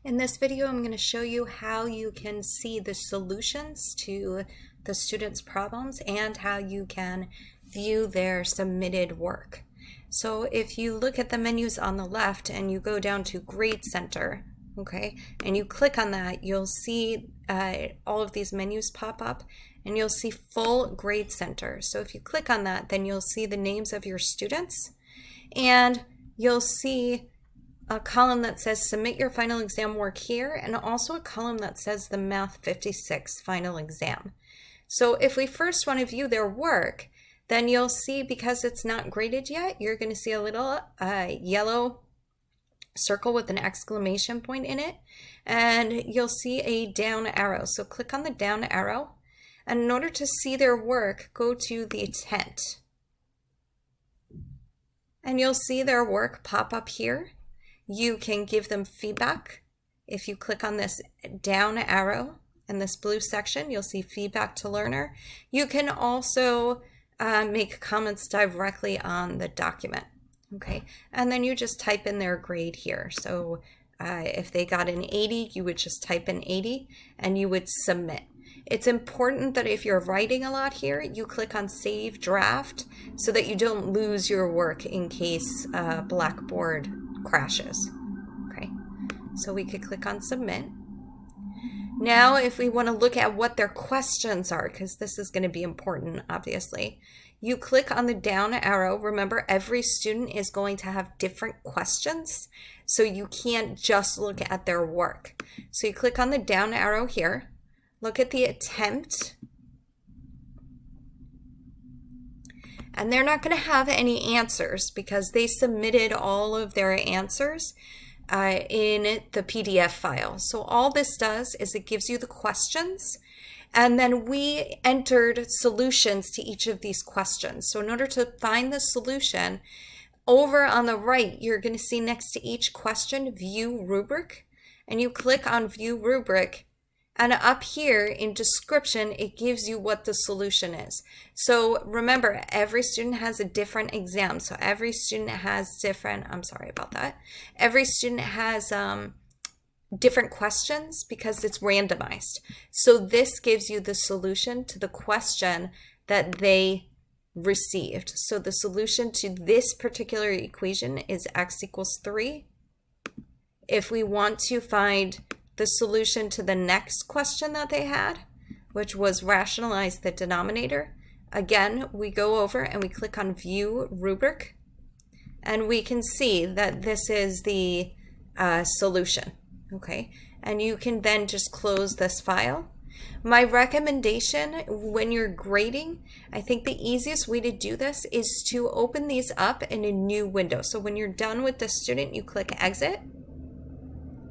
In this video, I'm going to show you how you can see the solutions to the students' problems and how you can view their submitted work. So if you look at the menus on the left and you go down to Grade Center, okay, and you click on that, you'll see all of these menus pop up and you'll see Full Grade Center. So if you click on that, then you'll see the names of your students and you'll see a column that says submit your final exam work here, and also a column that says the Math 56 final exam. So if we first want to view their work, then you'll see, because it's not graded yet, you're going to see a little yellow circle with an exclamation point in it, and you'll see a down arrow. So click on the down arrow, and in order to see their work, go to the tent. And you'll see their work pop up here. You can give them feedback. If you click on this down arrow in this blue section, you'll see feedback to learner. You can also make comments directly on the document. Okay, and then you just type in their grade here. So if they got an 80, you would just type in 80 and you would submit. It's important that if you're writing a lot here, you click on Save Draft so that you don't lose your work in case Blackboard crashes. Okay, so we could click on Submit. Now, if we want to look at what their questions are, because this is going to be important, obviously, you click on the down arrow. Remember, every student is going to have different questions, so you can't just look at their work. So you click on the down arrow here, look at the attempt, and they're not going to have any answers because they submitted all of their answers in the PDF file. So all this does is it gives you the questions, and then we entered solutions to each of these questions. So in order to find the solution, over on the right, you're going to see next to each question, View Rubric, and you click on View Rubric. And up here in description, it gives you what the solution is. So remember, every student has a different exam. So every student has different, I'm sorry about that. Every student has different questions because it's randomized. So this gives you the solution to the question that they received. So the solution to this particular equation is x equals 3. If we want to find the solution to the next question that they had, which was rationalize the denominator, again, we go over and we click on View Rubric, and we can see that this is the solution, okay? And you can then just close this file. My recommendation when you're grading, I think the easiest way to do this is to open these up in a new window. So when you're done with the student, you click Exit,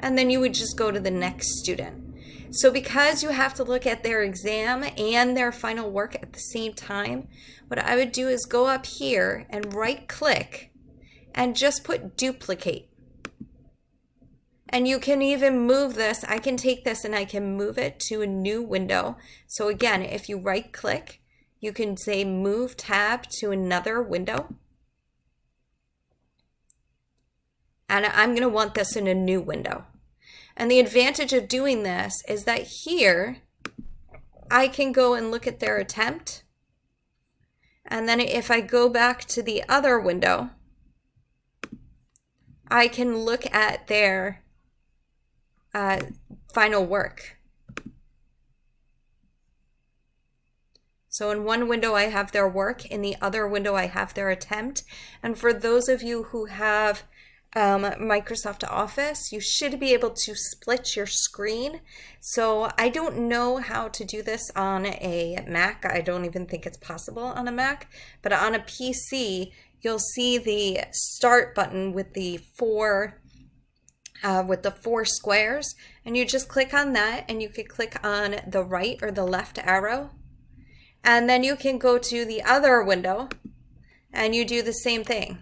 and then you would just go to the next student. So because you have to look at their exam and their final work at the same time, what I would do is go up here and right click and just put duplicate. And you can even move this. I can take this and I can move it to a new window. So again, if you right click, you can say move tab to another window. And I'm going to want this in a new window. And the advantage of doing this is that here I can go and look at their attempt. And then if I go back to the other window, I can look at their final work. So in one window I have their work, in the other window I have their attempt. And for those of you who have Microsoft Office, you should be able to split your screen. So I don't know how to do this on a Mac. I don't even think it's possible on a Mac, but on a PC, you'll see the start button with the four squares, and you just click on that, and you can click on the right or the left arrow, and then you can go to the other window and you do the same thing.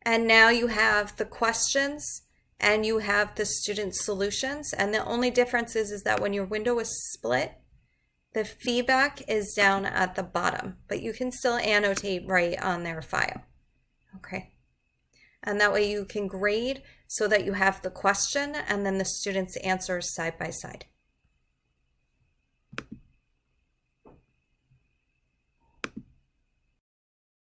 And now you have the questions and you have the student solutions. And the only difference is that when your window is split, the feedback is down at the bottom, but you can still annotate right on their file. Okay. and that way you can grade so that you have the question and then the students' answers side by side.